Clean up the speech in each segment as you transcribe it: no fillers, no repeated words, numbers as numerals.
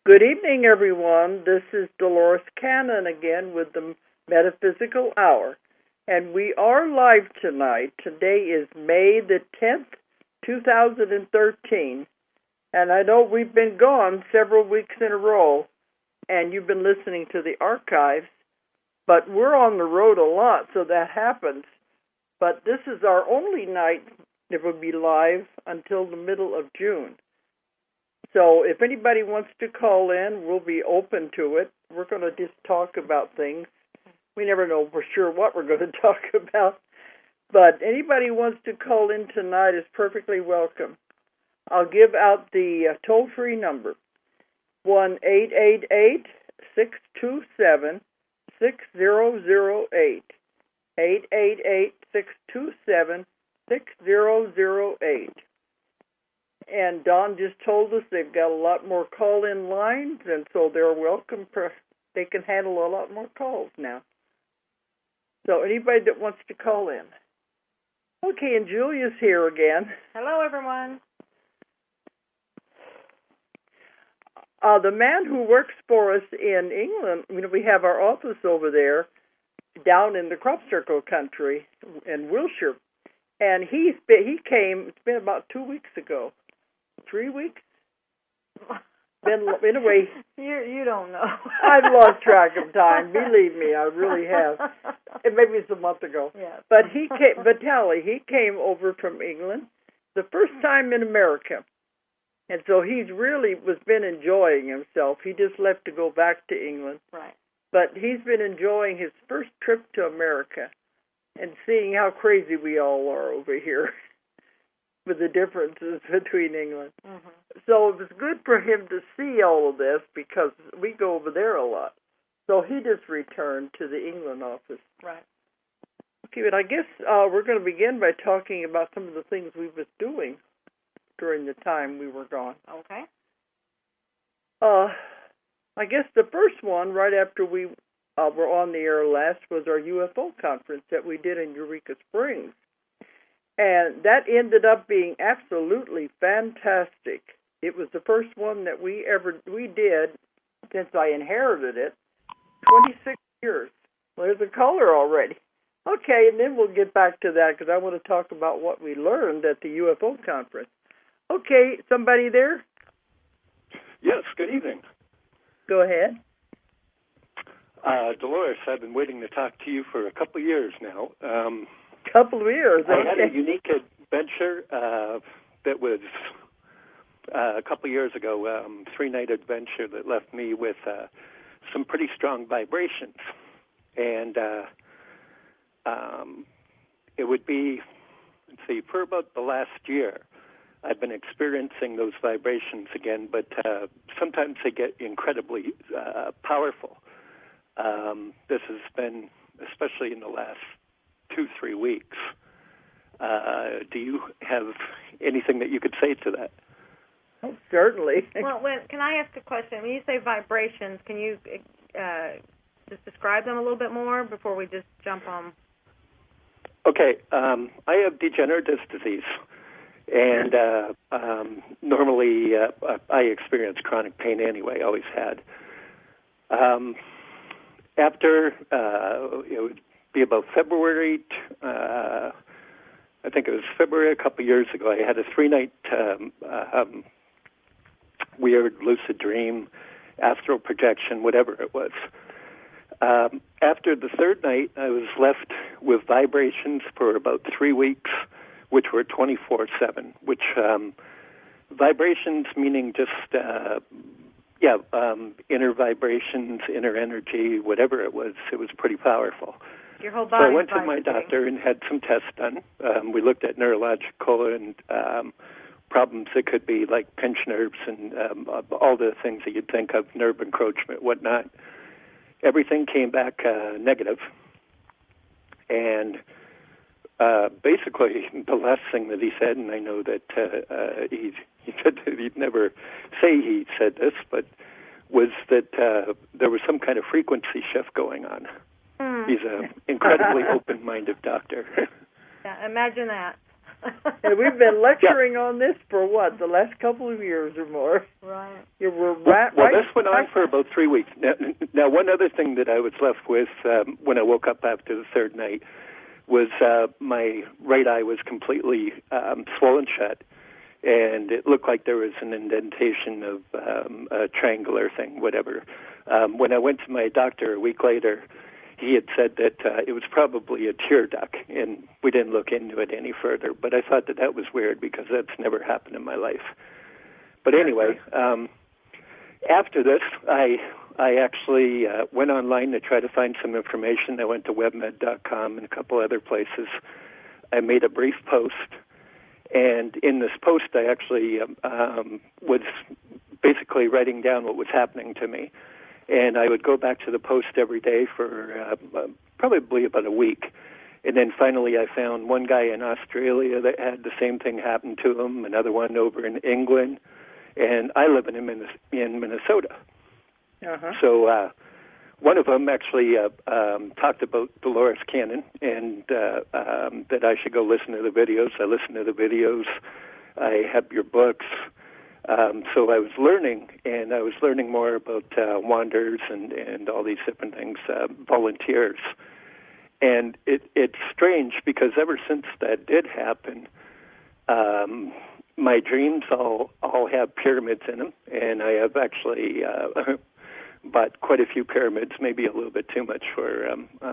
Good evening, everyone. This is Dolores Cannon again with the Metaphysical Hour. And we are live tonight. Today is May the 10th, 2013. And I know we've been gone several weeks in a row, and you've been listening to the archives. But we're on the road a lot, so that happens. But this is our only night that will be live until the middle of June. So if anybody wants to call in, we'll be open to it. We're going to just talk about things. We never know for sure what we're going to talk about. But anybody who wants to call in tonight is perfectly welcome. I'll give out the toll-free number, 1-888-627-6008, 888-627-6008. And Don just told us they've got a lot more call-in lines, and so they're welcome. They can handle a lot more calls now. So anybody that wants to call in. Okay, and Julia's here again. Hello, everyone. The man who works for us in England, we have our office over there down in the crop circle country in Wiltshire, and he came, it's been about 2 weeks ago. 3 weeks? Anyway, you don't know. I've lost track of time. Believe me, I really have. Maybe it's a month ago. Yeah. But he came over from England the first time in America, and so he's really been enjoying himself. He just left to go back to England. Right. But he's been enjoying his first trip to America and seeing how crazy we all are over here with the differences between England. Mm-hmm. So it was good for him to see all of this because we go over there a lot. So he just returned to the England office. Right. Okay, but I guess we're going to begin by talking about some of the things we was doing during the time we were gone. Okay. I guess the first one, right after we were on the air last, was our UFO conference that we did in Eureka Springs. And that ended up being absolutely fantastic. It was the first one that we did since I inherited it, 26 years. Well, there's a caller already. Okay, and then we'll get back to that because I want to talk about what we learned at the UFO conference. Okay, somebody there? Yes, good evening. Go ahead. Dolores, I've been waiting to talk to you for a couple of years now. Couple of years. Okay. I had a unique adventure that was a couple of years ago, 3-night adventure that left me with some pretty strong vibrations. And it would be, for about the last year, I've been experiencing those vibrations again, but sometimes they get incredibly powerful. This has been, especially in the last 2-3 weeks. Do you have anything that you could say to that? Oh, certainly. Well, can I ask a question? When you say vibrations, can you just describe them a little bit more before we just jump on? Okay. I have degenerative disease, and normally I experience chronic pain anyway, always had. After, it would be about February, I think it was February a couple of years ago, I had a 3-night weird lucid dream, astral projection, whatever it was. After the third night, I was left with vibrations for about 3 weeks, which were 24/7, which vibrations meaning just, inner vibrations, inner energy, whatever it was pretty powerful. Your whole body. So I went to my doctor and had some tests done. We looked at neurological and problems that could be like pinched nerves and all the things that you'd think of, nerve encroachment, whatnot. Everything came back negative. And basically the last thing that he said, and I know that he said that he'd never say he said this, but was that there was some kind of frequency shift going on. He's an incredibly open-minded doctor. Yeah, imagine that. And we've been lecturing on this for the last couple of years or more. Right. We're this one on for about 3 weeks. Now, one other thing that I was left with when I woke up after the third night was my right eye was completely swollen shut, and it looked like there was an indentation of a triangular thing, whatever. When I went to my doctor a week later, he had said that it was probably a tear duct, and we didn't look into it any further. But I thought that was weird because that's never happened in my life. But anyway, after this, I actually went online to try to find some information. I went to webmed.com and a couple other places. I made a brief post, and in this post, I actually was basically writing down what was happening to me. And I would go back to the post every day for probably about a week. And then finally I found one guy in Australia that had the same thing happen to him, another one over in England, and I live in Minnesota. Uh-huh. So one of them actually talked about Dolores Cannon and that I should go listen to the videos. I listened to the videos. I have your books. So I was learning, and I was learning more about wanders and all these different things, volunteers. And it's strange because ever since that did happen, my dreams all have pyramids in them, and I have actually bought quite a few pyramids, maybe a little bit too much for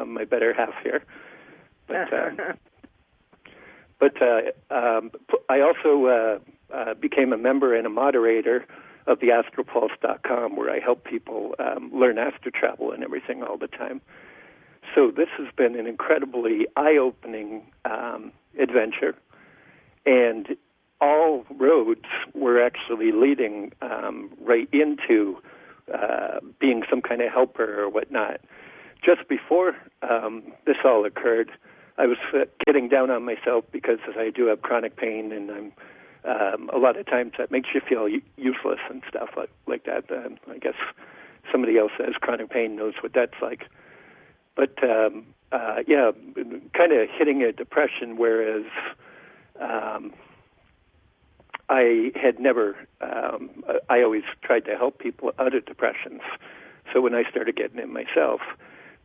my better half here. But I also became a member and a moderator of the astropulse.com, where I help people learn astro travel and everything all the time. So this has been an incredibly eye-opening adventure, and all roads were actually leading right into being some kind of helper or whatnot. Just before this all occurred, I was getting down on myself because I do have chronic pain, and I'm a lot of times that makes you feel useless and stuff like that. I guess somebody else that has chronic pain knows what that's like. But, yeah, kind of hitting a depression, whereas I had never, I always tried to help people out of depressions. So when I started getting it myself,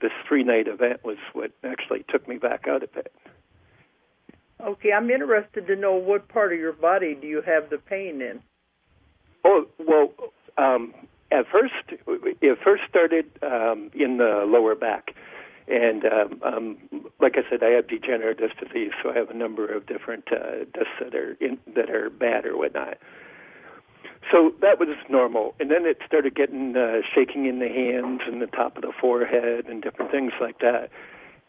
this 3-night event was what actually took me back out of it. Okay, I'm interested to know what part of your body do you have the pain in? Oh, well, at first, it first started in the lower back. And like I said, I have degenerative disc disease, so I have a number of different discs that are bad or whatnot. So that was normal. And then it started getting shaking in the hands and the top of the forehead and different things like that.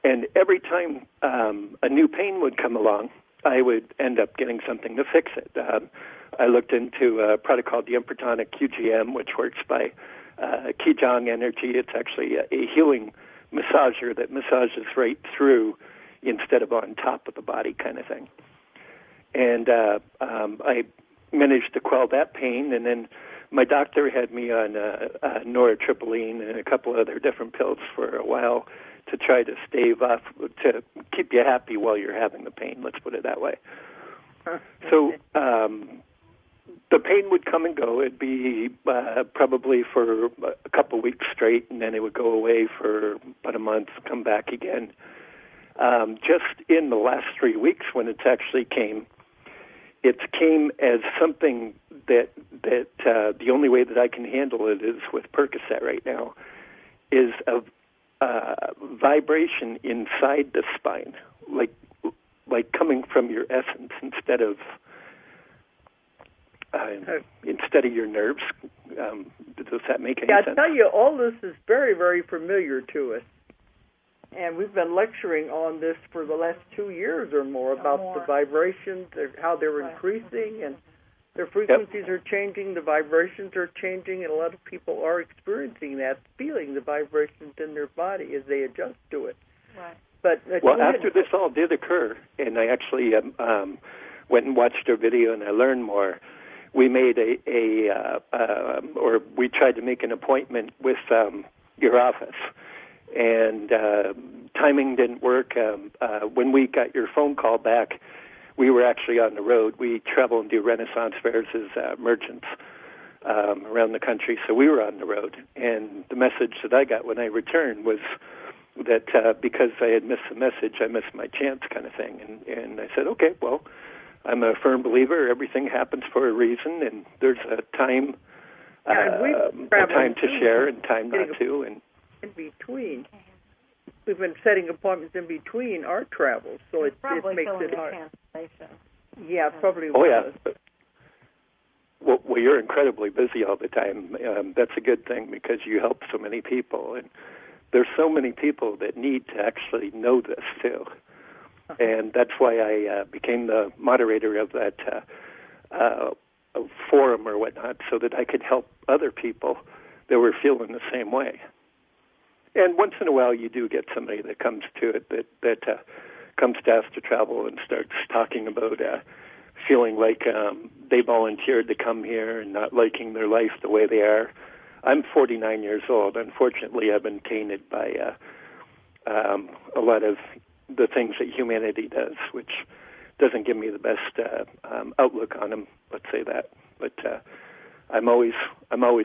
And every time a new pain would come along, I would end up getting something to fix it. I looked into a product called the Impertonic QGM, which works by Qigong energy. It's actually a healing massager that massages right through instead of on top of the body kind of thing. And I managed to quell that pain, and then my doctor had me on nortriptyline and a couple other different pills for a while to try to stave off, to keep you happy while you're having the pain, let's put it that way. So the pain would come and go. It'd be probably for a couple weeks straight, and then it would go away for about a month, come back again. Just in the last 3 weeks when it's actually came, it came as something that the only way that I can handle it is with Percocet right now, is a vibration inside the spine, like coming from your essence instead of your nerves. Does that make any sense? I tell you, all this is very, very familiar to us. And we've been lecturing on this for the last 2 years or more about the vibrations, how they're increasing, and their frequencies are changing, the vibrations are changing, and a lot of people are experiencing that, feeling the vibrations in their body as they adjust to it. Right. But after this all did occur, and I actually went and watched her video and I learned more, we made or we tried to make an appointment with your office. And timing didn't work. When we got your phone call back, we were actually on the road. We travel and do Renaissance fairs as merchants. around the country, so we were on the road. And the message that I got when I returned was that because I had missed the message, I missed my chance kind of thing. And I said, okay, well, I'm a firm believer. Everything happens for a reason, and there's a time to share and time not to. And in between. We've been setting appointments in between our travels, so it makes it hard. Yeah, probably. Oh, yeah. Well, you're incredibly busy all the time. That's a good thing because you help so many people. And there's so many people that need to actually know this, too. And that's why I became the moderator of that forum or whatnot, so that I could help other people that were feeling the same way. And once in a while, you do get somebody that comes to it that comes to Astral Travel and starts talking about feeling like they volunteered to come here and not liking their life the way they are. I'm 49 years old. Unfortunately, I've been tainted by a lot of the things that humanity does, which doesn't give me the best outlook on them. Let's say that. But I'm always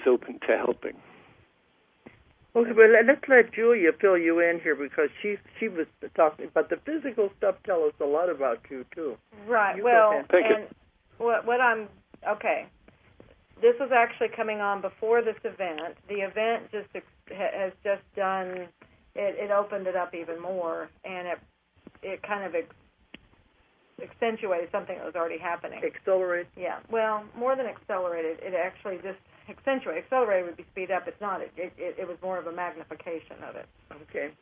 open to helping. Okay, well, let's let Julia fill you in here because she was talking, but the physical stuff tell us a lot about you too. Right. What I'm okay. This was actually coming on before this event. The event has just done. It opened it up even more, and it kind of accentuated something that was already happening. Accelerate? Yeah. Well, more than accelerated, it actually just accentuated. Accelerated would be speed up. It's not. It was more of a magnification of it. Okay.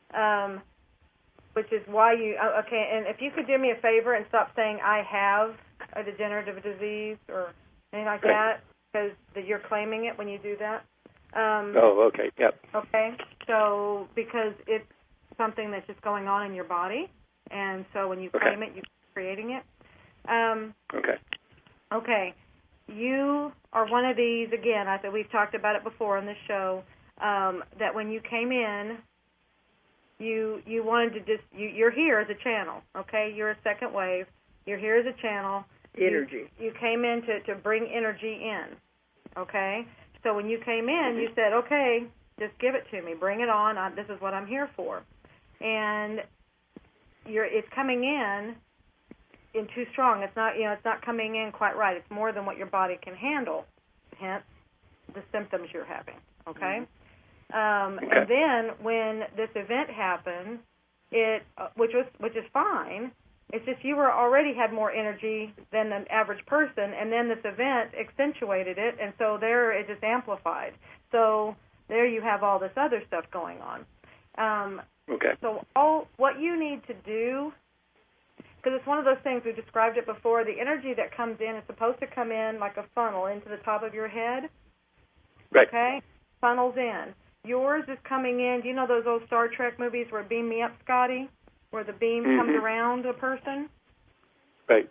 Which is why you... Okay, and if you could do me a favor and stop saying, I have a degenerative disease or anything like that, because you're claiming it when you do that. Okay. Yep. Okay. So, because it's something that's just going on in your body, and so when you claim it, you're creating it. Okay. Okay. You are one of these, again, I said we've talked about it before on this show, that when you came in, you wanted to just, you're here as a channel, okay? You're a second wave. You're here as a channel. Energy. You came in to bring energy in, okay? So when you came in, you said, okay, just give it to me. Bring it on. This is what I'm here for. And it's coming in too strong. It's not coming in quite right. It's more than what your body can handle. Hence, the symptoms you're having. Okay. And then when this event happened, which is fine. It's just you already had more energy than the average person, and then this event accentuated it, and so there it just amplified. So there you have all this other stuff going on. So what you need to do, because it's one of those things, we described it before, the energy that comes in is supposed to come in like a funnel into the top of your head. Right. Okay? Funnels in. Yours is coming in. Do you know those old Star Trek movies where Beam Me Up, Scotty? Where the beam comes around a person? Right.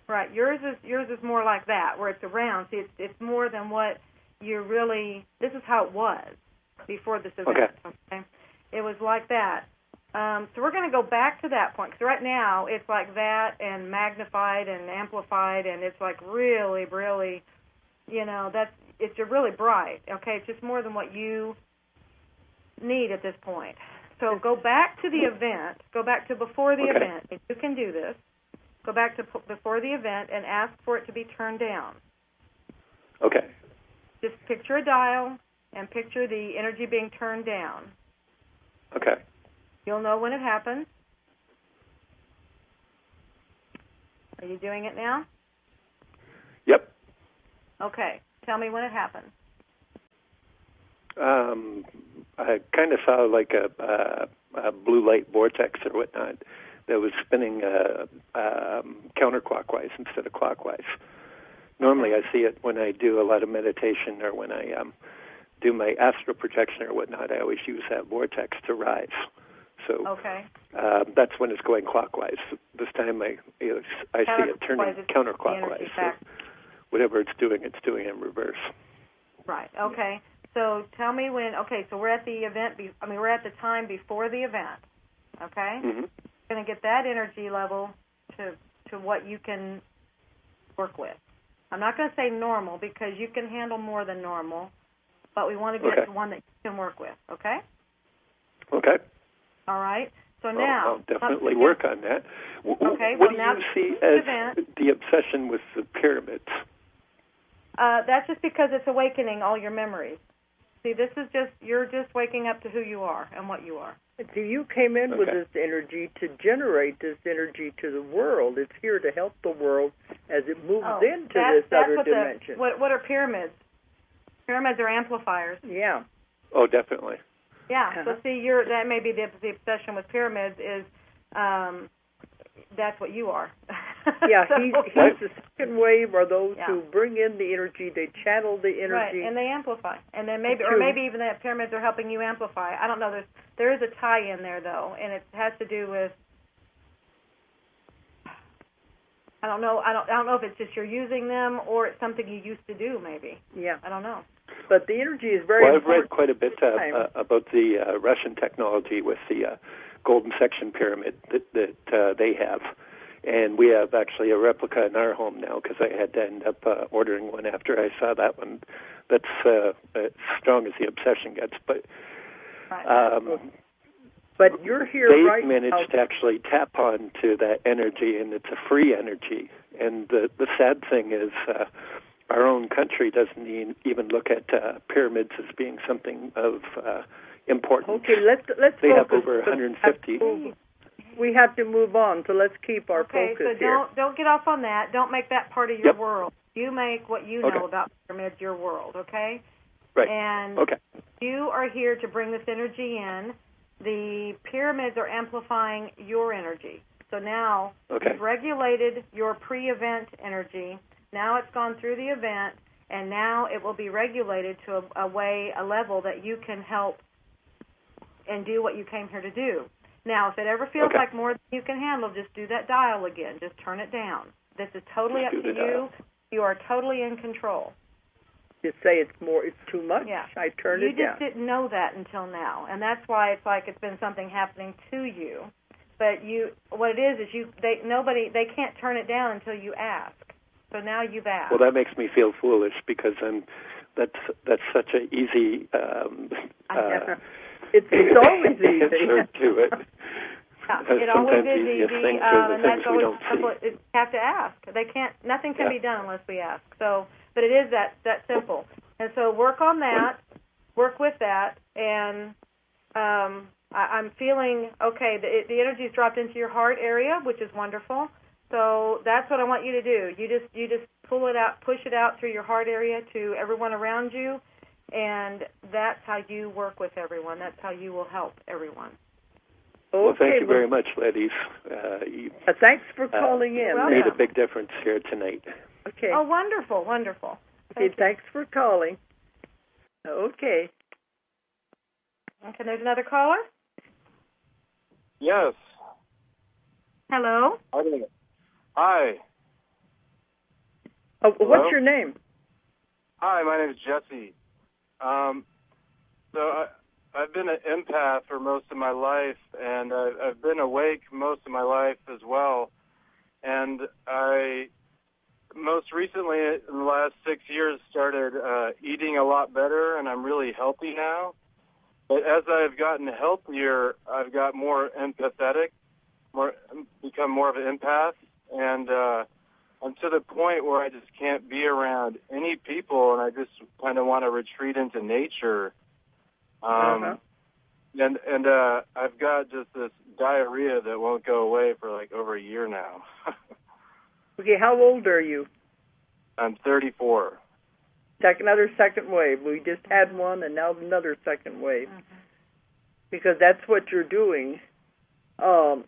Right. Yours is more like that, where it's around. See, it's more than what you're really, this is how it was before this event. Okay? It was like that. So we're going to go back to that point, because right now it's like that and magnified and amplified, and it's like really, really, it's really bright, okay? It's just more than what you need at this point. So go back to the event, go back to before the event. If you can do this, go back to before the event and ask for it to be turned down. Okay. Just picture a dial and picture the energy being turned down. Okay. You'll know when it happens. Are you doing it now? Yep. Okay. Tell me when it happens. I kind of saw like a blue light vortex or whatnot that was spinning counterclockwise instead of clockwise. Normally I see it when I do a lot of meditation or when I do my astral projection or whatnot. I always use that vortex to rise. So that's when it's going clockwise. This time I see it turning counterclockwise. So whatever it's doing in reverse. Right. Okay. So tell me when. Okay. So we're at the event. We're at the time before the event. Okay. Mm-hmm. Going to get that energy level to what you can work with. I'm not going to say normal because you can handle more than normal, but we want to get to one that you can work with, okay? Okay. All right. So now... I'll definitely work on that. Okay. What do you see as the obsession with the pyramids? That's just because it's awakening all your memories. See, this is just, you're just waking up to who you are and what you are. So you came in with this energy to generate this energy to the world. It's here to help the world as it moves into this other dimension. What are pyramids? Pyramids are amplifiers. Yeah. Oh, definitely. Yeah. So see, that may be the obsession with pyramids is that's what you are. Yeah, he's the second wave are those who bring in the energy, they channel the energy. Right, and they amplify. And then maybe even the pyramids are helping you amplify. I don't know. There is a tie in there though, and it has to do with I don't know if it's just you're using them or it's something you used to do maybe. Yeah. I don't know. But the energy is very important. I've read quite a bit about the Russian technology with the golden section pyramid that they have. And we have actually a replica in our home now because I had to end up ordering one after I saw that one. That's as strong as the obsession gets. But you're here they've managed to actually tap onto that energy, and it's a free energy. And the sad thing is our own country doesn't even look at pyramids as being something of importance. Okay, let's they focus. Have over 150. We have to move on, so let's keep our focus here. Okay, so don't get off on that. Don't make that part of your world. You make what you know about pyramids your world, okay? Right. And you are here to bring this energy in. The pyramids are amplifying your energy. So now you've regulated your pre-event energy. Now it's gone through the event, and now it will be regulated to a level that you can help and do what you came here to do. Now, if it ever feels like more than you can handle, just do that dial again. Just turn it down. This is totally up to you. You are totally in control. Just say it's too much. Yeah. I turn it down. You just didn't know that until now, and that's why it's like it's been something happening to you. But what it is they can't turn it down until you ask. So now you've asked. Well, that makes me feel foolish because that's such an easy it's always easy answer to it. It always is easy, and that's always you have to ask. Nothing can be done unless we ask. So, but it is that simple. And so work on that, work with that, and I'm feeling the energy's dropped into your heart area, which is wonderful. So that's what I want you to do. You just pull it out, push it out through your heart area to everyone around you, and that's how you work with everyone. That's how you will help everyone. Well, thank you very much, ladies. Thanks for calling in. Made a big difference here tonight. Okay. Oh, wonderful, wonderful. Thanks for calling. Okay. Okay, there's another caller? Yes. Hello? Hi. Oh, what's your name? Hi, my name is Jesse. So I've been an empath for most of my life, and I've been awake most of my life as well. And I most recently, in the last 6 years, started eating a lot better, and I'm really healthy now. But as I've gotten healthier, I've got more empathetic, become more of an empath, and I'm to the point where I just can't be around any people, and I just kind of want to retreat into nature. And I've got just this diarrhea that won't go away for like over a year now. Okay, how old are you? I'm 34. Another second wave. We just had one, and now another second wave. Mm-hmm. Because that's what you're doing. Let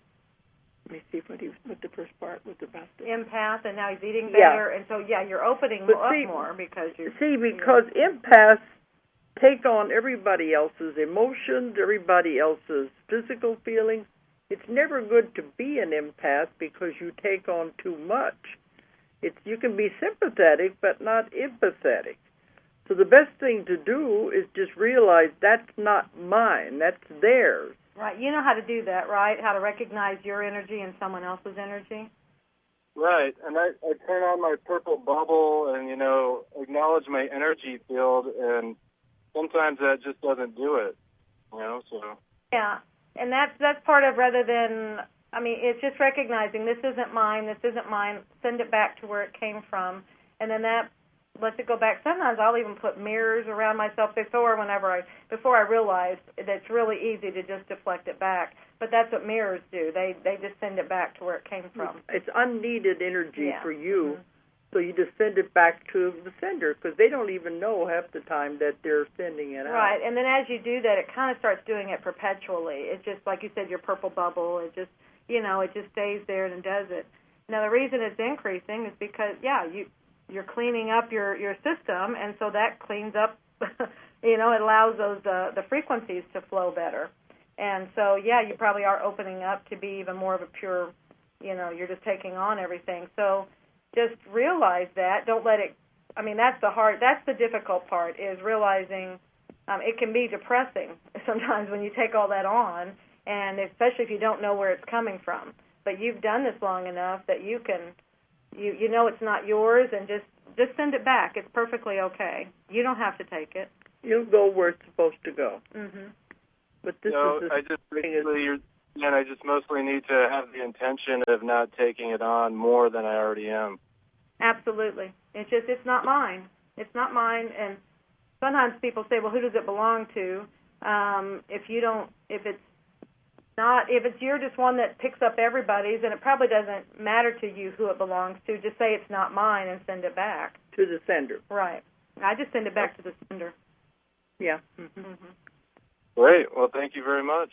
me see what the first part was about. Empath, and now he's eating better, and so you're opening up more because because empaths take on everybody else's emotions, everybody else's physical feelings. It's never good to be an empath because you take on too much. You can be sympathetic, but not empathetic. So the best thing to do is just realize that's not mine, that's theirs. Right. You know how to do that, right? How to recognize your energy and someone else's energy? Right, and I turn on my purple bubble and, acknowledge my energy field, and sometimes that just doesn't do it, so. Yeah, and that's part of, rather than, it's just recognizing this isn't mine, send it back to where it came from, and then that lets it go back. Sometimes I'll even put mirrors around myself before I realize that it's really easy to just deflect it back. But that's what mirrors do. They just send it back to where it came from. It's unneeded energy for you, Mm-hmm. so you just send it back to the sender, because they don't even know half the time that they're sending it out. Right, and then as you do that, it kind of starts doing it perpetually. It's just, like you said, your purple bubble, it just stays there and does it. Now, the reason it's increasing is because, you're cleaning up your system, and so that cleans up, it allows those the frequencies to flow better. And so, you probably are opening up to be even more of a pure, you're just taking on everything. So just realize that. Don't let it, that's the difficult part, is realizing it can be depressing sometimes when you take all that on, and especially if you don't know where it's coming from. But you've done this long enough that you can, you know it's not yours, and just send it back. It's perfectly okay. You don't have to take it. You'll go where it's supposed to go. Mm-hmm. But this I just mostly need to have the intention of not taking it on more than I already am. Absolutely. It's not mine. It's not mine. And sometimes people say, well, who does it belong to? If it's you're just one that picks up everybody's, and it probably doesn't matter to you who it belongs to. Just say it's not mine and send it back. To the sender. Right. I just send it back to the sender. Yeah. Mm-hmm. Mm-hmm. Great. Well, thank you very much.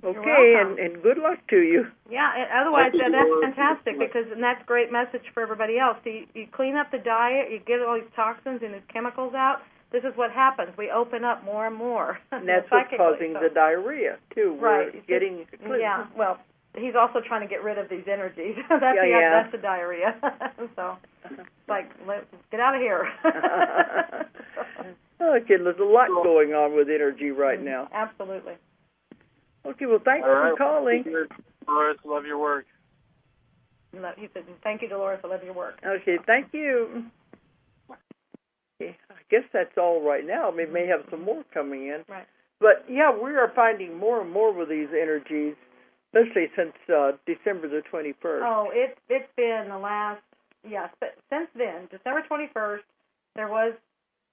Okay, and good luck to you. Yeah, otherwise that's fantastic, because that's a great message for everybody else. So you clean up the diet, you get all these toxins and these chemicals out. This is what happens. We open up more and more. And that's what's causing the diarrhea, too. Right. We're getting yeah, well, he's also trying to get rid of these energies. That's the diarrhea. So it's like, get out of here. Okay, there's a lot going on with energy right now. Absolutely. Okay, well, thanks for calling. Dolores, love your work. He said, thank you, Dolores, I love your work. Okay, thank you. Okay, I guess that's all right now. We may have some more coming in. Right. But, we are finding more and more with these energies, especially since December the 21st. Oh, it's been the last, but since then, December 21st, there was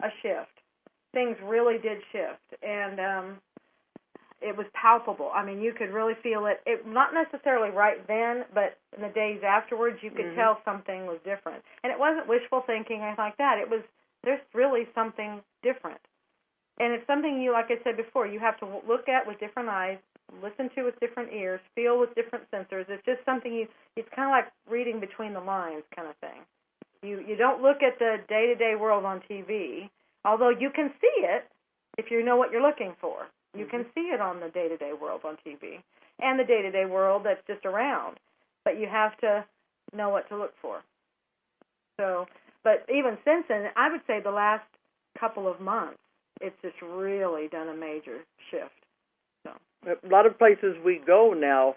a shift. Things really did shift, and it was palpable. You could really feel it. Not necessarily right then, but in the days afterwards, you could tell something was different. And it wasn't wishful thinking or anything like that. There's really something different. And it's something like I said before, you have to look at with different eyes, listen to with different ears, feel with different sensors. It's just something it's kind of like reading between the lines kind of thing. You don't look at the day-to-day world on TV, although you can see it if you know what you're looking for. You can see it on the day-to-day world on TV and the day-to-day world that's just around, but you have to know what to look for. So, but even since then, I would say the last couple of months, it's just really done a major shift. So, a lot of places we go now,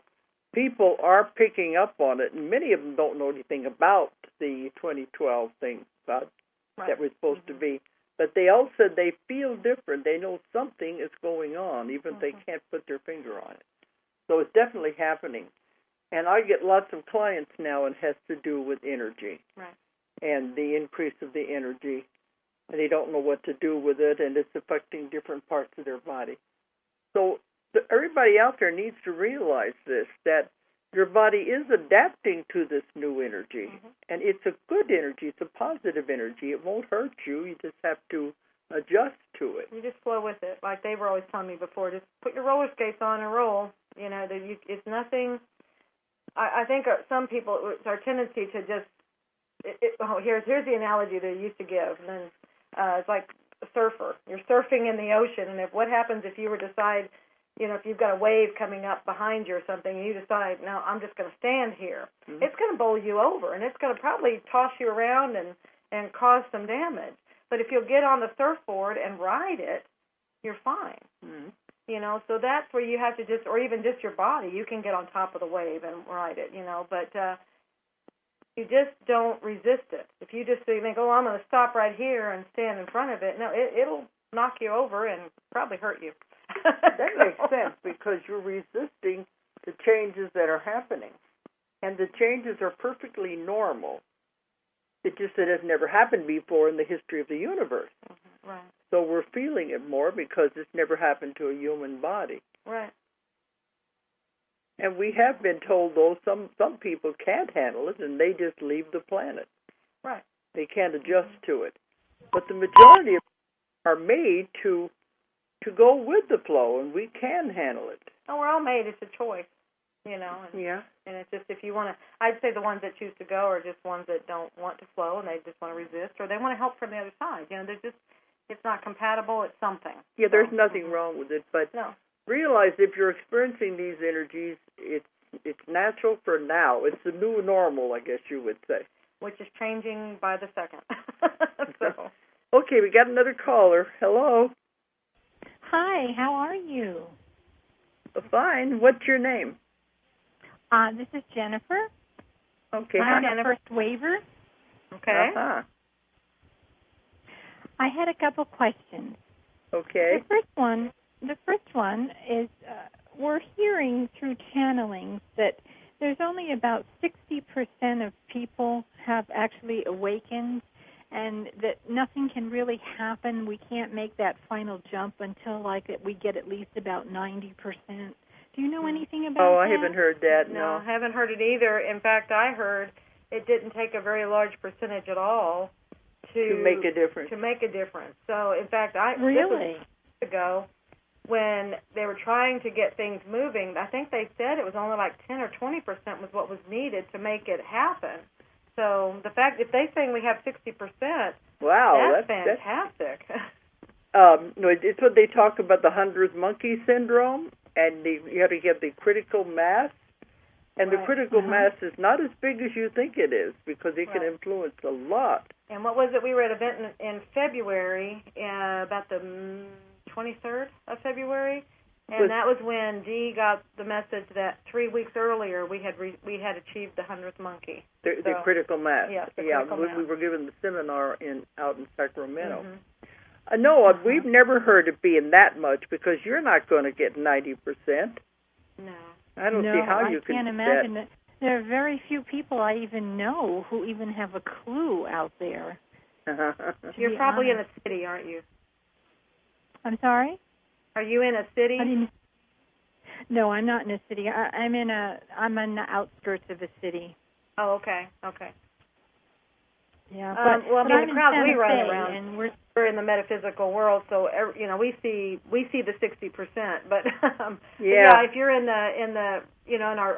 people are picking up on it, and many of them don't know anything about the 2012 thing that we're supposed to be. But they all said they feel different. They know something is going on, even if they can't put their finger on it. So it's definitely happening. And I get lots of clients now, and it has to do with energy and the increase of the energy. And they don't know what to do with it, and it's affecting different parts of their body. So everybody out there needs to realize this, that your body is adapting to this new energy, and it's a good energy. It's a positive energy. It won't hurt you. You just have to adjust to it. You just flow with it, like they were always telling me before. Just put your roller skates on and roll. It's nothing. I think some people, it's our tendency to just. Here's the analogy they used to give. And then it's like a surfer. You're surfing in the ocean, and what happens if you were to decide? If you've got a wave coming up behind you or something, and you decide, no, I'm just going to stand here, it's going to bowl you over, and it's going to probably toss you around and cause some damage. But if you'll get on the surfboard and ride it, you're fine. So that's where you have to or even just your body, you can get on top of the wave and ride it, But You just don't resist it. If you just think, oh, I'm going to stop right here and stand in front of it, no, it'll knock you over and probably hurt you. That makes sense, because you're resisting the changes that are happening. And the changes are perfectly normal. It's just that it has never happened before in the history of the universe. Mm-hmm. Right. So we're feeling it more because it's never happened to a human body. Right. And we have been told, though, some people can't handle it, and they just leave the planet. Right. They can't adjust to it. But the majority of are made to go with the flow, and we can handle it. Oh, we're all made. It's a choice, you know. And it's just, if you want to, I'd say the ones that choose to go are just ones that don't want to flow, and they just want to resist, or they want to help from the other side. You know, they're just, it's not compatible. It's something. Yeah, there's nothing wrong with it, but no. Realize if you're experiencing these energies, it's natural for now. It's the new normal, I guess you would say. Which is changing by the second. So. Okay, we got another caller. Hello. Hi, how are you? Fine. What's your name? This is Jennifer. Okay. I'm the first waiver. Okay. Uh-huh. I had a couple questions. Okay. The first one is we're hearing through channeling that there's only about 60% of people have actually awakened, and that nothing can really happen. We can't make that final jump until we get at least about 90%. Do you know anything about that? Oh, I haven't heard that, no. I haven't heard it either. In fact, I heard it didn't take a very large percentage at all to make a difference. So, in fact, Really? This was ago, when they were trying to get things moving, I think they said it was only like 10 or 20% was what was needed to make it happen. So the fact, if they're saying we have 60%, wow, that's fantastic. It's what they talk about, the 100th monkey syndrome, and you have to get the critical mass. And the critical mass is not as big as you think it is, because it can influence a lot. And what was it? We were at an event in February, about the 23rd of February, and that was when Dee got the message that 3 weeks earlier we had achieved the 100th monkey. The critical mass. Yes, critical mass. We were given the seminar out in Sacramento. Mm-hmm. We've never heard it being that much, because you're not going to get 90%. No. I don't see how you can. I can't imagine that. There are very few people I even know who even have a clue out there. You're probably in a city, aren't you? I'm sorry? Are you in a city? No, I'm not in a city. I'm on the outskirts of a city. Oh, okay. Yeah. But the crowd we run around, and we're in the metaphysical world, so we see the 60%. But if you're in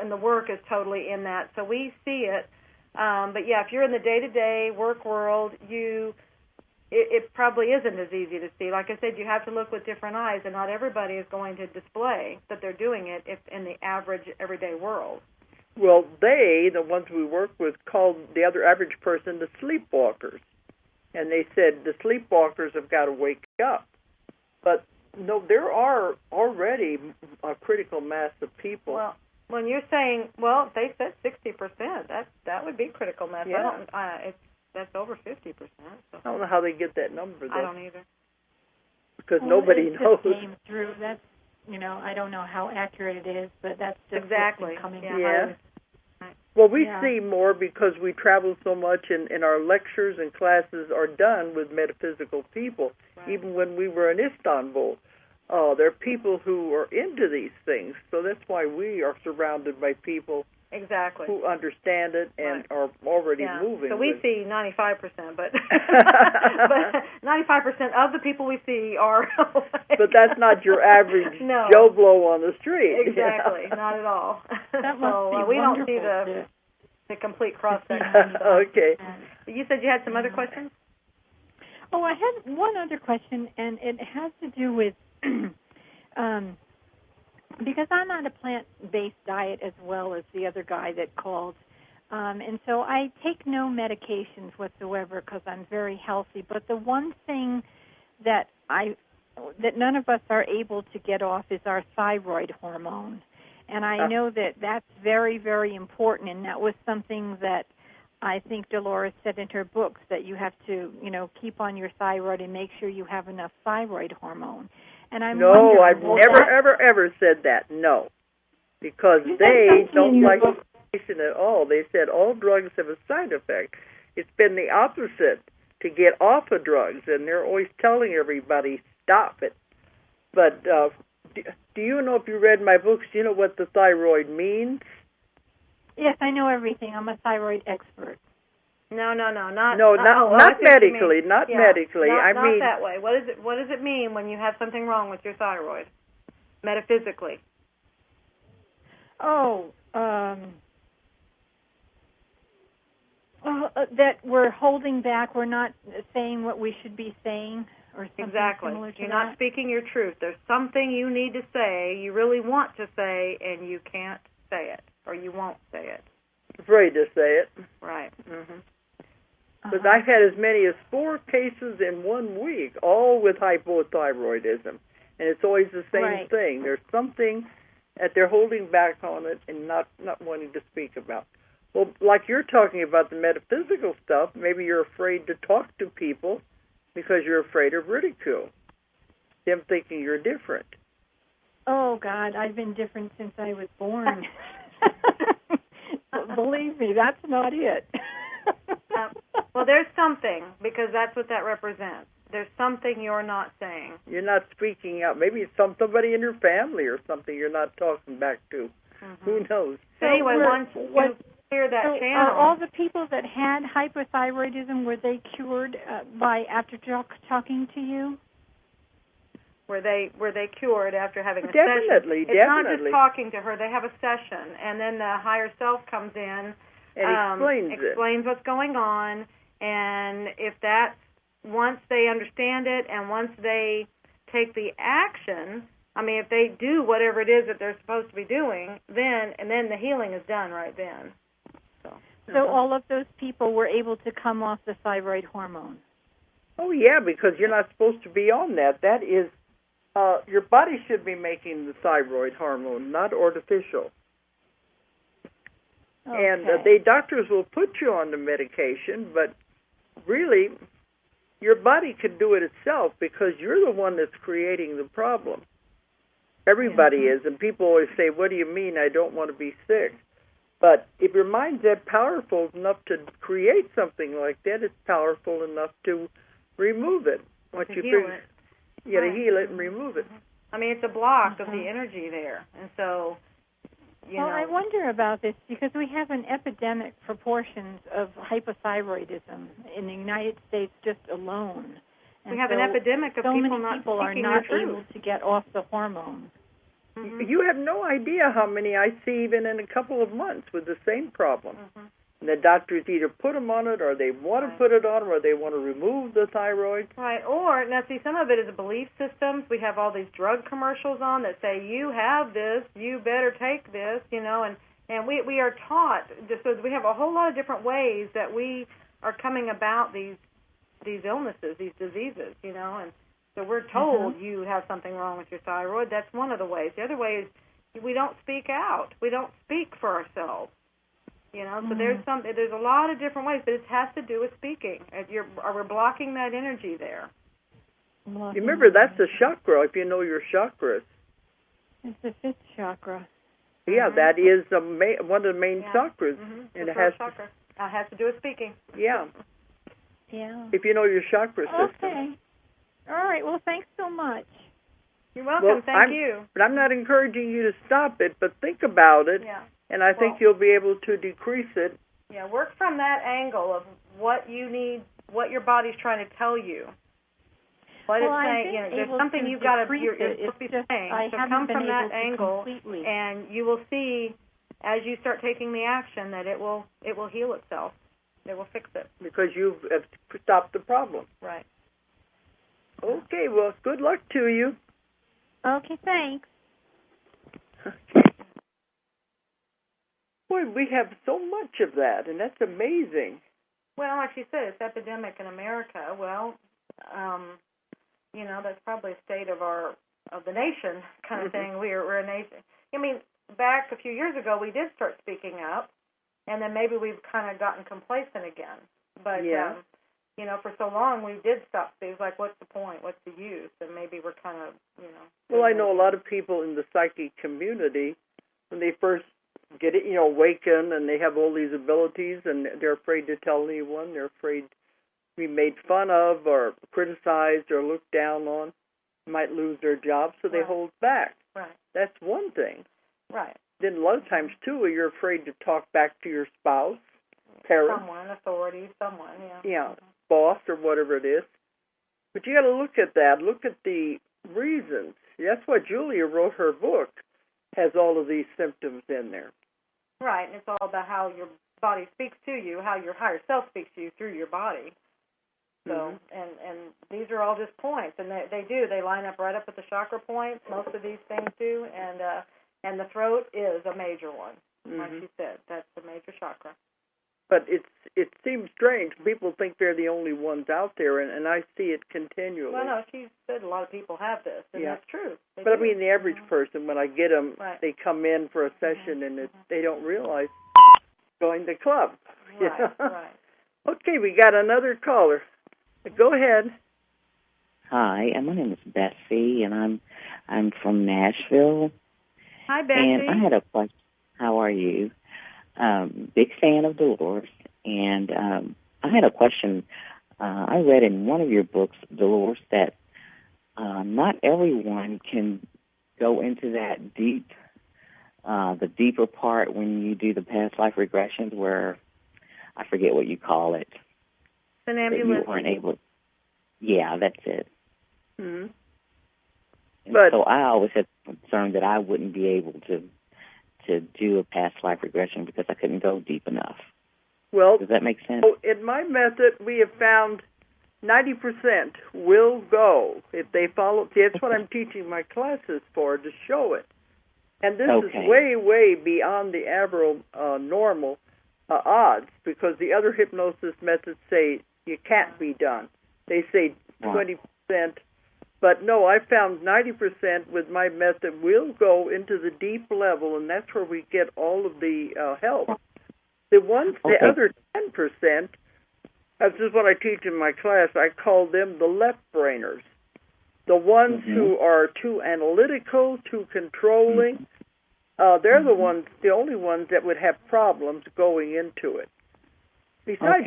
the work is totally in that, so we see it. But if you're in the day-to-day work world, it probably isn't as easy to see. Like I said, you have to look with different eyes, and not everybody is going to display that they're doing it in the average everyday world. Well, the ones we work with, called the other average person the sleepwalkers. And they said the sleepwalkers have got to wake up. But, no, there are already a critical mass of people. Well, when you're saying, they said 60%, that would be critical mass. Yeah. That's over 50%. So. I don't know how they get that number, though. I don't either. Because nobody knows. Just came through. That's, I don't know how accurate it is, but that's just exactly coming through. Yeah. Well, we see more because we travel so much, and our lectures and classes are done with metaphysical people. Right. Even when we were in Istanbul, there are people who are into these things. So that's why we are surrounded by people who understand it and are already moving. So we see 95%, but 95% of the people we see are. But that's not your average Joe Blow on the street. Exactly, not at all. That must be we don't see the complete cross section. Okay. You said you had some other questions? Oh, I had one other question, and it has to do with because I'm on a plant-based diet as well as the other guy that called. And so I take no medications whatsoever because I'm very healthy. But the one thing that none of us are able to get off is our thyroid hormone. And I know that that's very, very important, and that was something that I think Dolores said in her books that you have to, keep on your thyroid and make sure you have enough thyroid hormone. And No, I've never, ever said that. No, because they don't like medication at all. They said all drugs have a side effect. It's been the opposite to get off of drugs, and they're always telling everybody, stop it. But do you know, if you read my books, do you know what the thyroid means? Yes, I know everything. I'm a thyroid expert. Not medically, not medically. Not that way. What does it mean when you have something wrong with your thyroid, metaphysically? That we're holding back. We're not saying what we should be saying, or something similar to You're that. not speaking your truth. There's something you need to say, you really want to say, and you can't say it, or you won't say it. Afraid to say it. Right. Mm-hmm. Because I've had as many as 4 cases in 1 week, all with hypothyroidism. And it's always the same thing. There's something that they're holding back on it and not wanting to speak about. Well, like you're talking about the metaphysical stuff, maybe you're afraid to talk to people because you're afraid of ridicule, them thinking you're different. Oh, God, I've been different since I was born. Believe me, that's not it. Well, there's something, because that's what that represents. There's something you're not saying. You're not speaking out. Maybe it's somebody in your family or something you're not talking back to. Mm-hmm. Who knows? So anyway, once you clear that channel... Are all the people that had hypothyroidism, were they cured after talking to you? Were they cured after having a session? It's not just talking to her. They have a session, and then the higher self comes in and explains what's going on, and if that's, once they understand it and once they take the action, if they do whatever it is that they're supposed to be doing, then the healing is done right then. So all of those people were able to come off the thyroid hormone? Oh, yeah, because you're not supposed to be on that. That is, your body should be making the thyroid hormone, not artificial. Okay. And doctors will put you on the medication, but really, your body can do it itself because you're the one that's creating the problem. Everybody is, and people always say, what do you mean I don't want to be sick? But if your mind's that powerful enough to create something like that, it's powerful enough to remove it. Once you heal it. You got to heal it and remove it. It's a block of the energy there, and so... I wonder about this because we have an epidemic proportions of hypothyroidism in the United States just alone. And we have an epidemic of people not people are not able to get off the hormone. Mm-hmm. You have no idea how many I see even in a couple of months with the same problem. Mm-hmm. And the doctors either put them on it or they want to put it on or they want to remove the thyroid. Right. Or, now see, some of it is belief systems. We have all these drug commercials on that say, you have this, you better take this, and we are taught, so we have a whole lot of different ways that we are coming about these illnesses, these diseases, and so we're told you have something wrong with your thyroid. That's one of the ways. The other way is we don't speak out. We don't speak for ourselves. So there's a lot of different ways, but it has to do with speaking. We're blocking that energy there. Remember, that's the chakra, if you know your chakras. It's the 5th chakra. Yeah, that is one of the main chakras. Mm-hmm. And it has to do with speaking. Yeah. Yeah. If you know your chakra system. Okay. All right. Well, thanks so much. You're welcome. Thank you. But I'm not encouraging you to stop it, but think about it. Yeah. And I think you'll be able to decrease it. Yeah, work from that angle of what you need, what your body's trying to tell you. What it's saying, there's something you've got to, you're supposed to be saying. So come from that angle, and you will see, as you start taking the action, that it will heal itself. It will fix it. Because you've stopped the problem. Right. Okay, well, good luck to you. Okay, thanks. Boy, we have so much of that, and that's amazing. Well, like you said, it's epidemic in America. Well, that's probably a state of the nation kind of thing. We're a nation. Back a few years ago, we did start speaking up, and then maybe we've kind of gotten complacent again. But, yeah. For so long we did stop. It was like, what's the point? What's the use? And maybe we're kind of, Well, I know a lot of people in the psychic community, when they first get it, awaken, and they have all these abilities, and they're afraid to tell anyone. They're afraid to be made fun of or criticized or looked down on. Might lose their job, so they hold back. Right. That's one thing. Right. Then a lot of times, too, you're afraid to talk back to your spouse, parents. Someone, authority, someone, Yeah, boss or whatever it is. But you got to look at that. Look at the reasons. That's why Julia wrote her book. Has all of these symptoms in there. Right, and it's all about how your body speaks to you, how your higher self speaks to you through your body. So, and these are all just points, and they line up right up with the chakra points. Most of these things do, and the throat is a major one, like she said. That's the major chakra. But it seems strange. People think they're the only ones out there, and I see it continually. Well, no, she said a lot of people have this, and that's true. But I mean, the average person, when I get them, they come in for a session, and they don't realize going to club. Right. Okay, we got another caller. Go ahead. Hi, my name is Betsy, and I'm from Nashville. Hi, Betsy. And I had a question. How are you? Big fan of Dolores, and I had a question. I read in one of your books, Dolores, that not everyone can go into that deep, the deeper part when you do the past life regressions, where I forget what you call it. That you weren't able. Yeah, that's it. Mm-hmm. But so I always had concern that I wouldn't be able to do a past life regression because I couldn't go deep enough. Well, does that make sense? In my method, we have found 90% will go if they follow. See, that's what I'm teaching my classes for, to show it. And this is way, way beyond the average normal odds, because the other hypnosis methods say you can't be done. They say 20%. But no, I found 90% with my method will go into the deep level, and that's where we get all of the help. The other 10%, this is what I teach in my class, I call them the left-brainers. The ones who are too analytical, too controlling, they're the only ones that would have problems going into it. Besides,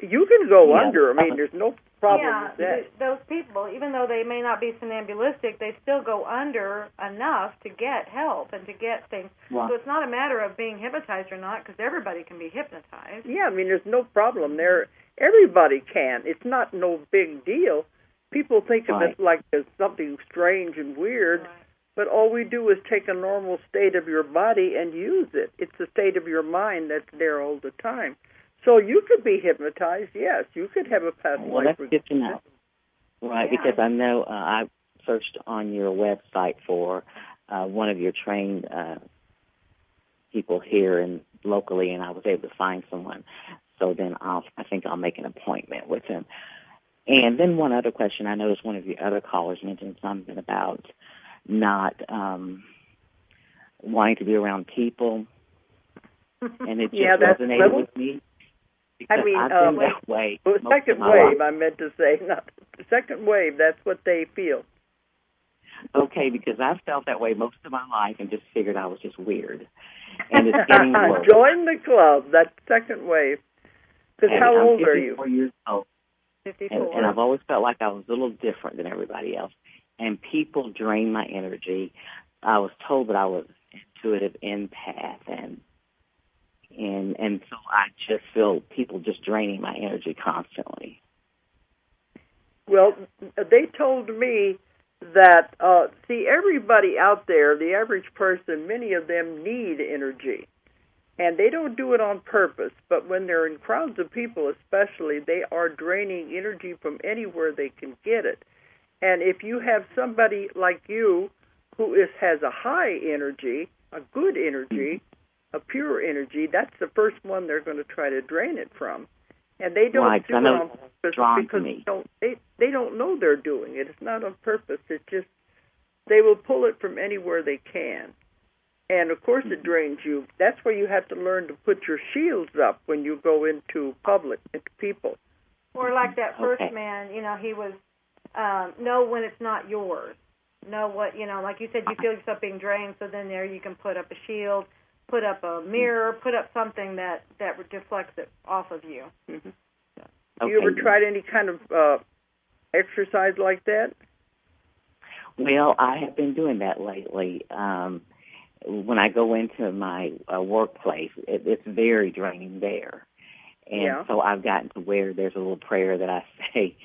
you can go under. I mean, there's no problem with that. Those people, even though they may not be somnambulistic, they still go under enough to get help and to get things. Wow. So it's not a matter of being hypnotized or not, because everybody can be hypnotized. Yeah, I mean, there's no problem there. Everybody can. It's not no big deal. People think of it like as something strange and weird, but all we do is take a normal state of your body and use it. It's the state of your mind that's there all the time. So you could be hypnotized, yes. You could have a past life. Well, that's good to know. Right, because I know I searched on your website for one of your trained people here and locally, and I was able to find someone. So then I think I'll make an appointment with him. And then one other question. I noticed one of your other callers mentioned something about not wanting to be around people, and it just resonated with me. Because I've been that way. Well, second wave, I meant to say. Not second wave, that's what they feel. Okay, because I've felt that way most of my life and just figured I was just weird. And it's getting worse. Join the club, that's second wave. Because how old are you? 54 years old. 54. And I've always felt like I was a little different than everybody else. And people drain my energy. I was told that I was intuitive empath, and so I just feel people just draining my energy constantly. Well, they told me that, everybody out there, the average person, many of them need energy. And they don't do it on purpose, but when they're in crowds of people especially, they are draining energy from anywhere they can get it. And if you have somebody like you who has a high energy, a good energy, a pure energy, that's the first one they're going to try to drain it from. And they don't do it on purpose because they don't know they're doing it. It's not on purpose. It's just they will pull it from anywhere they can. And, of course, it drains you. That's where you have to learn to put your shields up when you go into public, into people. Or like that first man, he was, know when it's not yours. Know what, like you said, you feel yourself being drained, so then there you can put up a shield, put up a mirror, put up something that deflects it off of you. Mm-hmm. Have you ever tried any kind of exercise like that? Well, I have been doing that lately. When I go into my workplace, it's very draining there. And so I've gotten to where there's a little prayer that I say,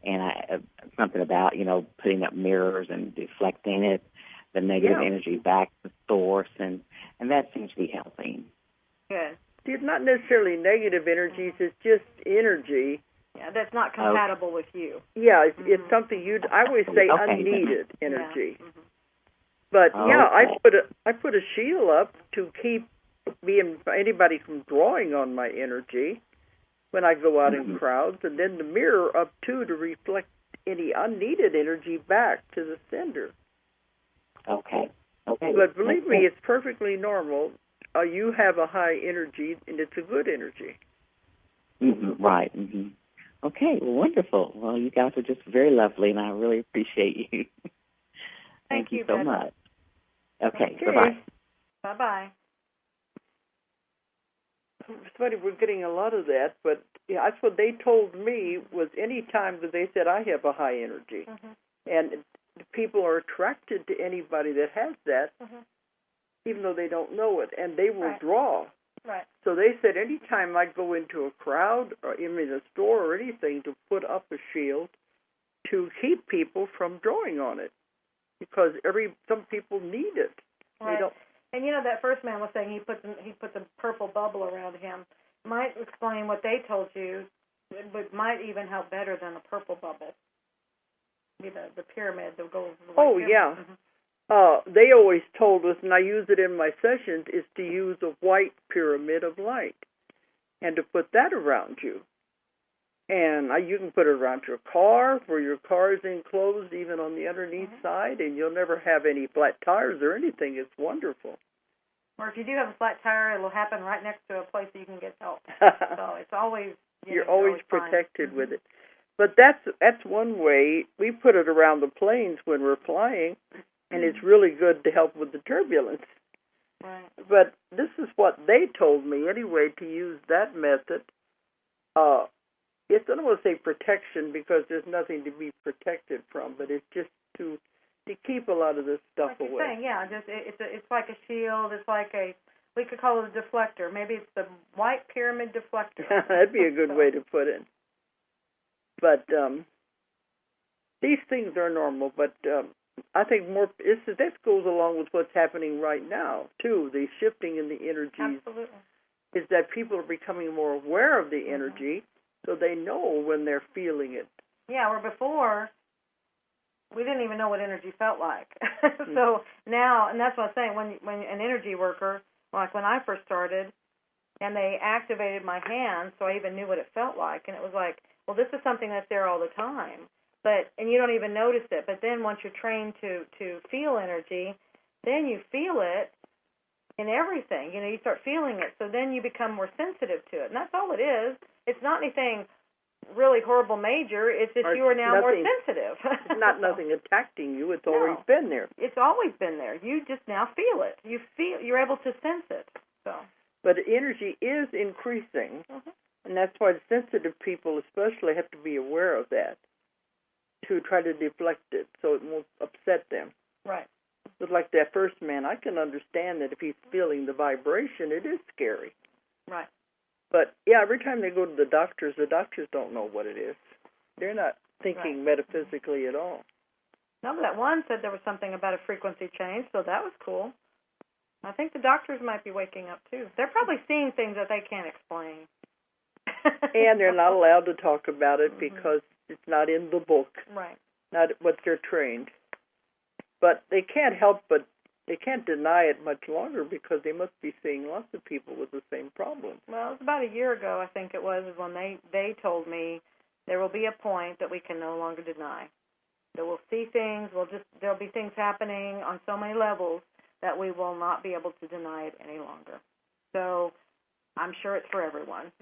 and something about, putting up mirrors and deflecting it, the negative energy back to the source, and that seems to be helping. Good. It's not necessarily negative energies, it's just energy. Yeah, that's not compatible with you. Yeah, it's something I always say unneeded energy. Yeah. Mm-hmm. But I put a shield up to keep anybody from drawing on my energy when I go out in crowds, and then the mirror up too to reflect any unneeded energy back to the sender. Okay. But believe me, it's perfectly normal. You have a high energy, and it's a good energy. Mm-hmm. Right. Mm-hmm. Okay, well, wonderful. Well, you guys are just very lovely, and I really appreciate you. Thank you so much. Okay, bye-bye. Bye-bye. It's funny, we're getting a lot of that, but that's what they told me was any time that they said, I have a high energy. Mm-hmm. And people are attracted to anybody that has that, even though they don't know it, and they will draw. Right. So they said any time I go into a crowd or in a store or anything to put up a shield to keep people from drawing on it, because some people need it. Right. And that first man was saying he put the purple bubble around him. Might explain what they told you, but might even help better than the purple bubble. The pyramid that goes. Yeah. Mm-hmm. They always told us, and I use it in my sessions, is to use a white pyramid of light and to put that around you. And you can put it around your car, where your car is enclosed, even on the underneath side, and you'll never have any flat tires or anything. It's wonderful. Or if you do have a flat tire, it'll happen right next to a place that you can get help. So it's always you're always protected with it. But that's one way. We put it around the planes when we're flying, and it's really good to help with the turbulence. Right. But this is what they told me anyway, to use that method. It's, I don't want to say protection because there's nothing to be protected from, but it's just to keep a lot of this stuff away. You're saying, it's like a shield. It's like we could call it a deflector. Maybe it's the white pyramid deflector. That'd be a good way to put it. But these things are normal, but I think this goes along with what's happening right now, too. The shifting in the energies. Absolutely. Is that people are becoming more aware of the energy, so they know when they're feeling it. Yeah, where before we didn't even know what energy felt like. So now, and that's what I'm saying, when an energy worker, like when I first started, and they activated my hands, so I even knew what it felt like, and it was like, well, this is something that's there all the time, and you don't even notice it. But then once you're trained to feel energy, then you feel it in everything. You start feeling it, so then you become more sensitive to it, and that's all it is. It's not anything really horrible major. It's just you are now more sensitive. It's not nothing attacking you. It's always been there. It's always been there. You just now feel it. You're able to sense it. So. But energy is increasing, and that's why the sensitive people especially have to be aware of that, to try to deflect it so it won't upset them. Right. But like that first man, I can understand that if he's feeling the vibration, it is scary. Right. But, every time they go to the doctors don't know what it is. They're not thinking metaphysically at all. No, but that one said there was something about a frequency change, so that was cool. I think the doctors might be waking up, too. They're probably seeing things that they can't explain. And they're not allowed to talk about it because it's not in the book. Right. Not what they're trained. But they can't help but they can't deny it much longer because they must be seeing lots of people with the same problem. Well, it was about a year ago, I think it was, when they told me there will be a point that we can no longer deny. That we'll see things, there'll be things happening on so many levels that we will not be able to deny it any longer. So I'm sure it's for everyone.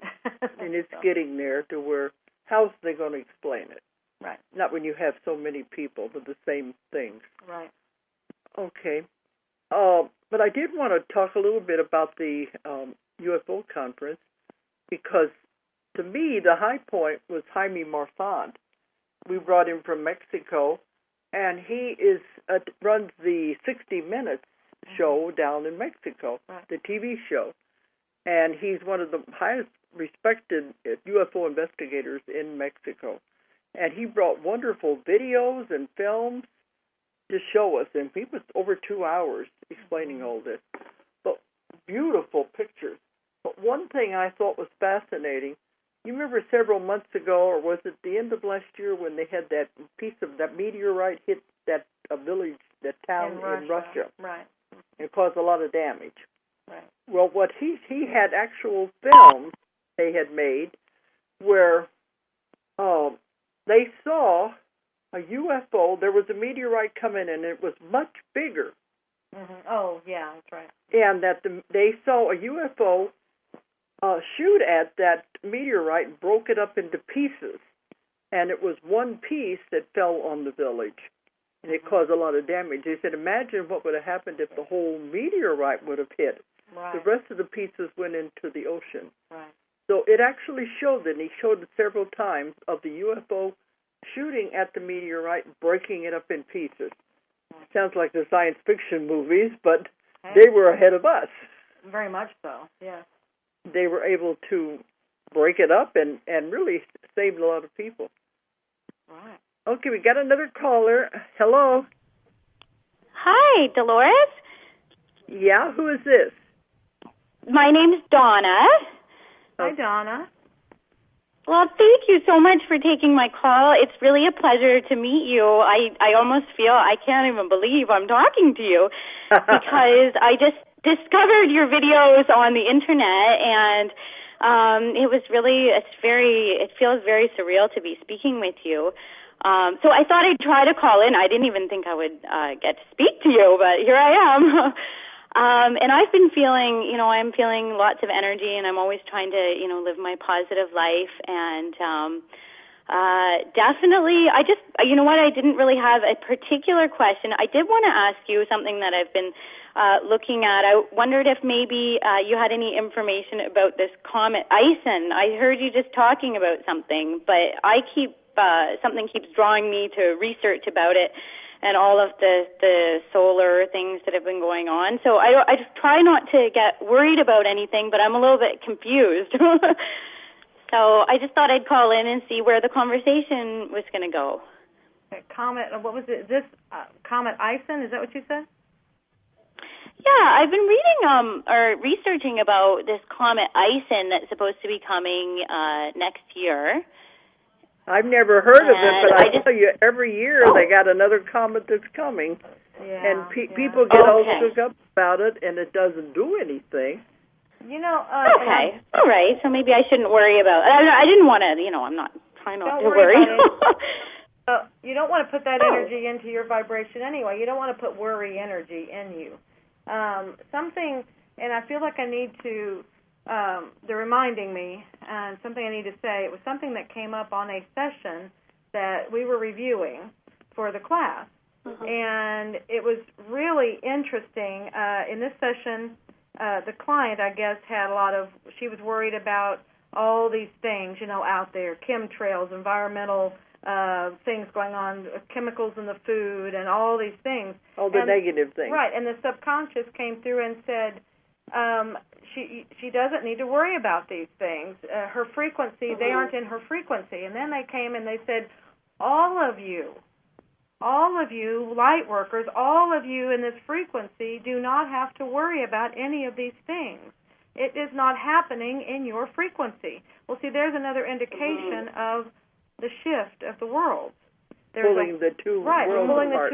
And it's getting there to where, how's they going to explain it? Right. Not when you have so many people with the same things. Right. Okay. But I did want to talk a little bit about the UFO conference, because to me the high point was Jaime Maussan. We brought him from Mexico, and he runs the 60 Minutes show down in Mexico, right. the TV show. And he's one of the highest respected UFO investigators in Mexico. And he brought wonderful videos and films to show us, and he was over 2 hours explaining all this. But beautiful pictures. But one thing I thought was fascinating, you remember several months ago, or was it the end of last year, when they had that piece of that meteorite hit that village, that town in Russia. Right. It caused a lot of damage. Right. Well, what he had actual films they had made where they saw a UFO. There was a meteorite coming in, and it was much bigger. Mm-hmm. Oh, yeah, that's right. And that they saw a UFO shoot at that meteorite and broke it up into pieces. And it was one piece that fell on the village, and it caused a lot of damage. They said, imagine what would have happened if the whole meteorite would have hit. Right. The rest of the pieces went into the ocean. Right. So it actually showed it, and he showed it several times, of the UFO shooting at the meteorite, breaking it up in pieces. Sounds like the science fiction movies, but they were ahead of us. Very much so, yes. They were able to break it up and really saved a lot of people. Right. Okay, we got another caller. Hello. Hi, Dolores. Yeah, who is this? My name's Donna. Hi, Donna. Well, thank you so much for taking my call. It's really a pleasure to meet you. I almost feel I can't even believe I'm talking to you because I just discovered your videos on the internet, and it feels very surreal to be speaking with you. So I thought I'd try to call in. I didn't even think I would get to speak to you, but here I am. And I've been feeling, I'm feeling lots of energy, and I'm always trying to, live my positive life. And definitely, I didn't really have a particular question. I did want to ask you something that I've been looking at. I wondered if maybe you had any information about this comet Ison. I heard you just talking about something, but something keeps drawing me to research about it and all of the solar things that have been going on. So I just try not to get worried about anything, but I'm a little bit confused. So I just thought I'd call in and see where the conversation was going to go. Comet, what was it? This Comet Ison, is that what you said? Yeah, I've been reading or researching about this Comet Ison that's supposed to be coming next year. I've never heard of it, but I tell you, every year they got another comet that's coming, and people get all shook up about it, and it doesn't do anything. Okay, all right. So maybe I shouldn't worry about it. I didn't want to, I'm not trying not to worry. You don't want to put that energy into your vibration anyway. You don't want to put worry energy in you. Something, and I feel like I need to, they're reminding me, and something I need to say, it was something that came up on a session that we were reviewing for the class. And it was really interesting. In this session, the client, I guess, she was worried about all these things, out there, chemtrails, environmental things going on, chemicals in the food, and all these things. All the negative things. Right, and the subconscious came through and said, she doesn't need to worry about these things. Her frequency, they aren't in her frequency. And then they came and they said, all of you light workers, all of you in this frequency do not have to worry about any of these things. It is not happening in your frequency. Well, see, there's another indication of the shift of the worlds. Pulling the two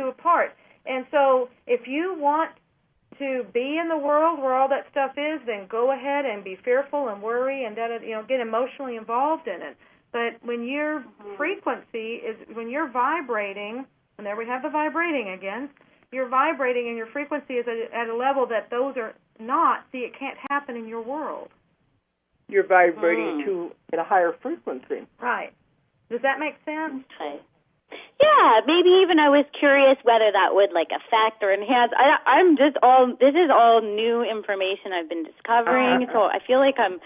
apart. And so if you want to be in the world where all that stuff is, then go ahead and be fearful and worry and get emotionally involved in it. But when your frequency is, when you're vibrating, and there we have the vibrating again, you're vibrating and your frequency is at a level that those are not, see, it can't happen in your world. You're vibrating at a higher frequency. Right. Does that make sense? Okay. Yeah, maybe even I was curious whether that would like affect or enhance. This is all new information I've been discovering, so I feel like I'm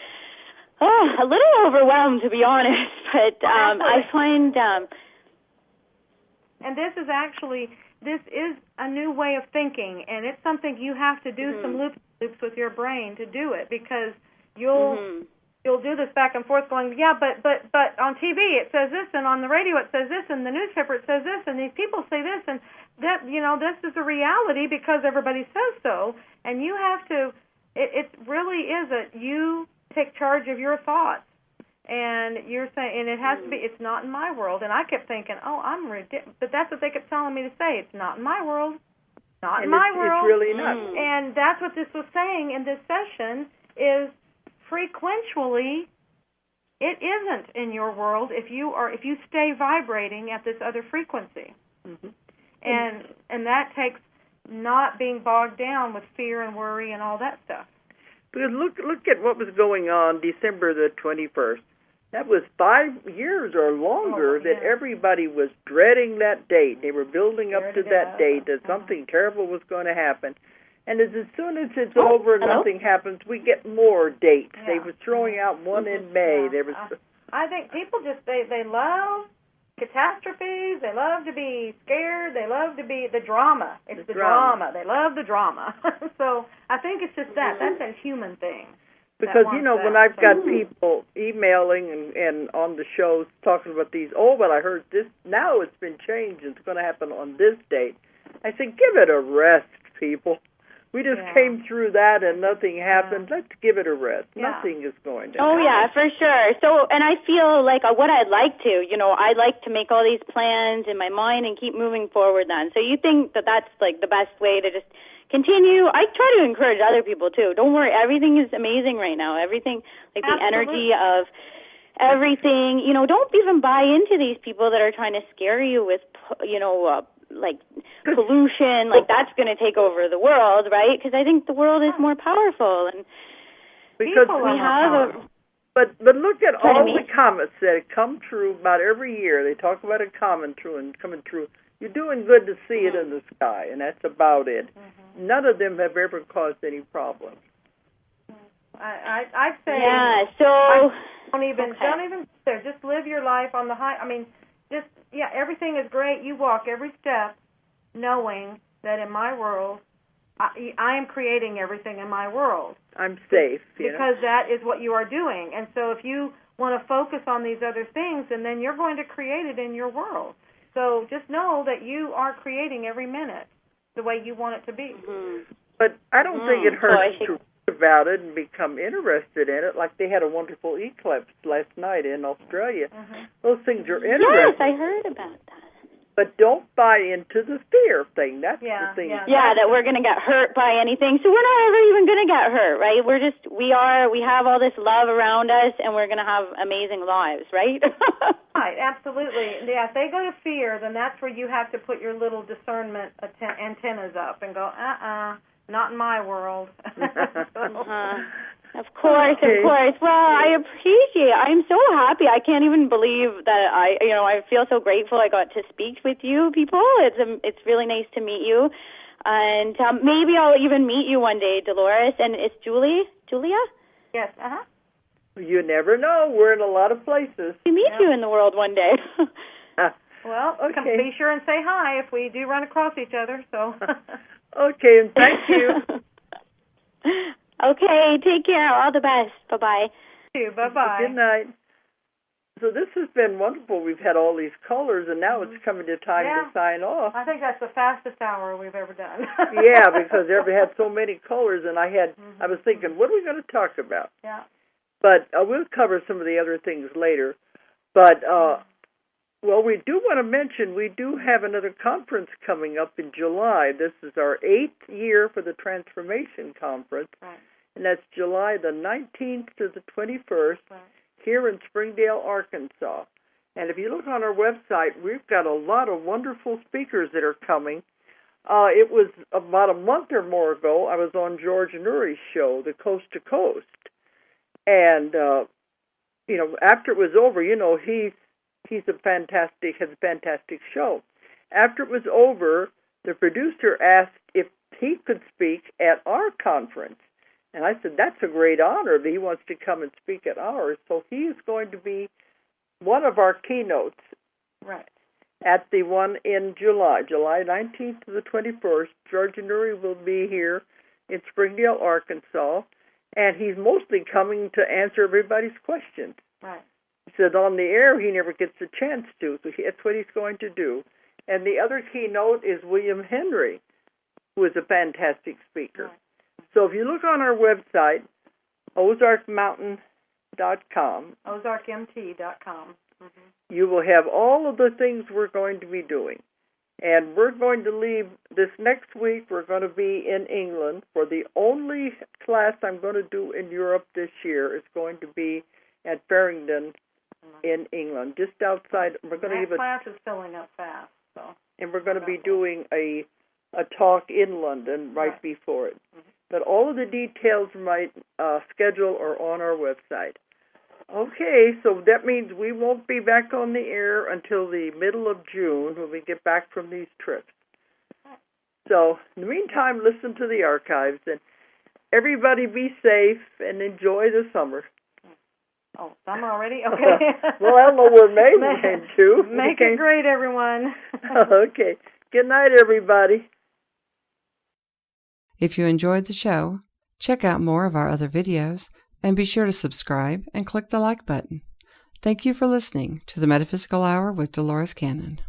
a little overwhelmed, to be honest. But I find, and this is a new way of thinking, and it's something you have to do some loops with your brain to do it, because you'll do this back and forth going, yeah, but on TV it says this, and on the radio it says this, and the newspaper it says this, and these people say this, and that, this is a reality because everybody says so, and you have to, it really is you take charge of your thoughts, and you're saying, and it has to be, it's not in my world, and I kept thinking, I'm ridiculous, but that's what they kept telling me to say, it's not in my world, not in my world. It's really not. And that's what this was saying in this session is, frequentially, it isn't in your world if you stay vibrating at this other frequency, and that takes not being bogged down with fear and worry and all that stuff. Because look at what was going on December the 21st. That was 5 years or longer that everybody was dreading that date. They were building up to that date that something terrible was going to happen. And as soon as it's over and nothing happens, we get more dates. Yeah. They were throwing out one in May. There was. I think people just they love catastrophes. They love to be scared. They love to be the drama. It's the drama. They love the drama. So I think it's just that. That's a human thing. Because, when I've got people emailing and on the shows talking about these, but I heard this, now it's been changed. It's going to happen on this date. I said, give it a rest, people. We just came through that and nothing happened. Let's give it a rest. Nothing is going to happen. Oh, yeah, for sure. So, and I feel like what I'd like to, I'd like to make all these plans in my mind and keep moving forward then. So you think that that's like the best way to just continue? I try to encourage other people too. Don't worry, everything is amazing right now. Everything, like the energy of everything, don't even buy into these people that are trying to scare you with, like pollution, like that's going to take over the world, right? Because I think the world is more powerful, and because we have But look at all the comets that come true about every year. They talk about it coming true. You're doing good to see it in the sky, and that's about it. None of them have ever caused any problems. I'd say so don't even there. Just live your life on the high. I mean, everything is great. You walk every step knowing that in my world, I am creating everything in my world. I'm safe. Because that is what you are doing. And so if you want to focus on these other things, and then you're going to create it in your world. So just know that you are creating every minute the way you want it to be. But I don't think it hurts to read about it and become interested in it. Like they had a wonderful eclipse last night in Australia. Those things are interesting. Yes, I heard about that. But don't buy into the fear thing. That's the thing. Yeah, that we're going to get hurt by anything. So we're not ever even going to get hurt, right? We have all this love around us, and we're going to have amazing lives, right? Right, absolutely. Yeah, if they go to fear, then that's where you have to put your little discernment antennas up and go, not in my world. Of course, of course. Well, I appreciate it. I'm so happy. I can't even believe that I feel so grateful I got to speak with you people. It's really nice to meet you. And maybe I'll even meet you one day, Dolores. And it's Julia? Yes, You never know. We're in a lot of places. We meet you in the world one day. Well, come be sure and say hi if we do run across each other. So. Okay, and thank you. Okay, take care. All the best. Bye-bye. Bye-bye. Good night. So this has been wonderful. We've had all these colors, and now it's coming to time to sign off. I think that's the fastest hour we've ever done. Yeah, because we had so many colors, and I was thinking, what are we going to talk about? Yeah. But we'll cover some of the other things later. But, we do want to mention we do have another conference coming up in July. This is our 8th year for the Transformation Conference. Right. And that's July the 19th to the 21st here in Springdale, Arkansas. And if you look on our website, we've got a lot of wonderful speakers that are coming. It was about a month or more ago. I was on George Nuri's show, The Coast to Coast. And, after it was over, he's has a fantastic show. After it was over, the producer asked if he could speak at our conference. And I said, that's a great honor that he wants to come and speak at ours. So he is going to be one of our keynotes. Right. At the one in July 19th to the 21st. George Nuri will be here in Springdale, Arkansas, and he's mostly coming to answer everybody's questions. Right. He said on the air he never gets a chance to, so that's what he's going to do. And the other keynote is William Henry, who is a fantastic speaker. Right. So if you look on our website, ozarkmountain.com, ozarkmt.com, you will have all of the things we're going to be doing. And we're going to leave this next week. We're going to be in England for the only class I'm going to do in Europe this year. Is going to be at Farringdon in England, just outside. We're going to give class is filling up fast, so. And we're going to be doing a talk in London right before it. But all of the details of my schedule are on our website. Okay, so that means we won't be back on the air until the middle of June when we get back from these trips. So, in the meantime, listen to the archives, and everybody be safe and enjoy the summer. Oh, summer already? Okay. Well, I don't know where May went to. Make it great, everyone. Okay. Good night, everybody. If you enjoyed the show, check out more of our other videos, and be sure to subscribe and click the like button. Thank you for listening to the Metaphysical Hour with Dolores Cannon.